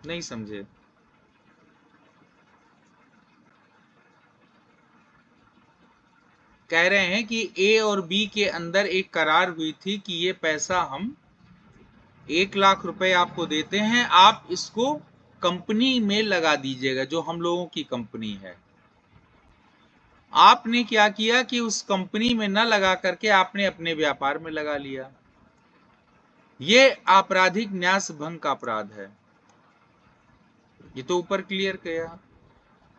नहीं समझे। कह रहे हैं कि ए और बी के अंदर एक करार हुई थी कि ये पैसा हम 1 लाख रुपए आपको देते हैं, आप इसको कंपनी में लगा दीजिएगा, जो हम लोगों की कंपनी है। आपने क्या किया कि उस कंपनी में न लगा करके आपने अपने व्यापार में लगा लिया। ये आपराधिक न्यास भंग का अपराध है। ये तो ऊपर क्लियर किया।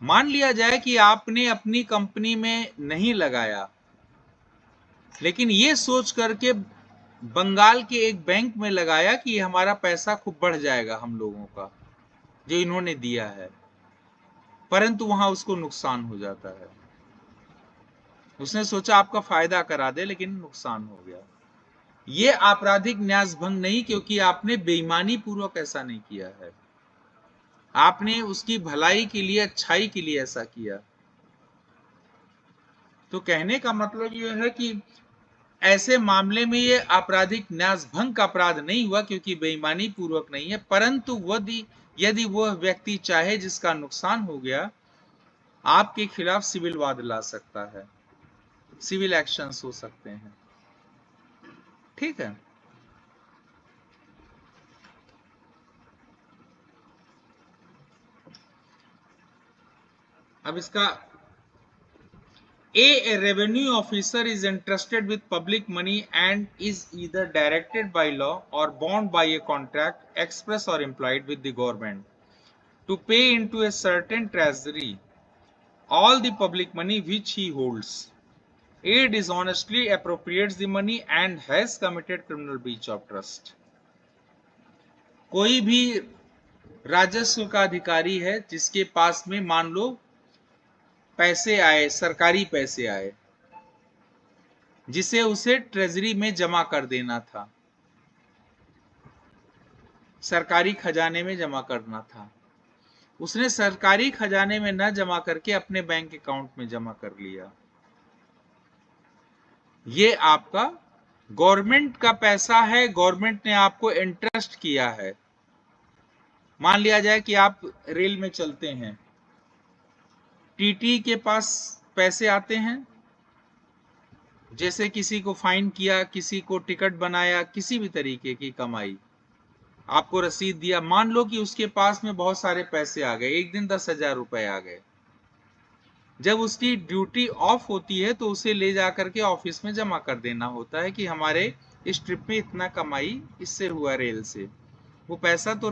मान लिया जाए कि आपने अपनी कंपनी में नहीं लगाया, लेकिन ये सोच करके बंगाल के एक बैंक में लगाया कि हमारा पैसा खूब बढ़ जाएगा हम लोगों का जो इन्होंने दिया है, परंतु वहां उसको नुकसान हो जाता है। उसने सोचा आपका फायदा करा दे, लेकिन नुकसान हो गया। ये आपराधिक न्यास भंग नहीं, क्योंकि आपने बेईमानी पूर्वक ऐसा नहीं किया है, आपने उसकी भलाई के लिए, अच्छाई के लिए ऐसा किया। तो कहने का मतलब यह है कि ऐसे मामले में ये आपराधिक न्यास भंग का अपराध नहीं हुआ, क्योंकि बेईमानी पूर्वक नहीं है, परंतु यदि वह व्यक्ति चाहे जिसका नुकसान हो गया, आपके खिलाफ सिविल वाद ला सकता है, सिविल एक्शंस हो सकते हैं। ठीक है। अब इसका A revenue officer is entrusted with public money and is either directed by law or bound by a contract, express or implied, with the government to pay into a certain treasury all the public money which he holds. A dishonestly appropriates the money and has committed criminal breach of trust. कोई भी राजस्व का अधिकारी है जिसके पास में मान लो पैसे आए, सरकारी पैसे आए, जिसे उसे ट्रेजरी में जमा कर देना था, सरकारी खजाने में जमा करना था, उसने सरकारी खजाने में न जमा करके अपने बैंक अकाउंट में जमा कर लिया। ये आपका गवर्नमेंट का पैसा है, गवर्नमेंट ने आपको इंटरेस्ट किया है। मान लिया जाए कि आप रेल में चलते हैं, टीटी के पास पैसे आते हैं, जैसे किसी को फाइन किया, किसी को टिकट बनाया, किसी भी तरीके की कमाई, आपको रसीद दिया, मान लो कि उसके पास में बहुत सारे पैसे आ गए, एक दिन 10,000 रुपए आ गए। जब उसकी ड्यूटी ऑफ होती है तो उसे ले जाकर के ऑफिस में जमा कर देना होता है कि हमारे इस ट्रिप में इतना कमाई इससे हुआ, रेल से। वो पैसा तो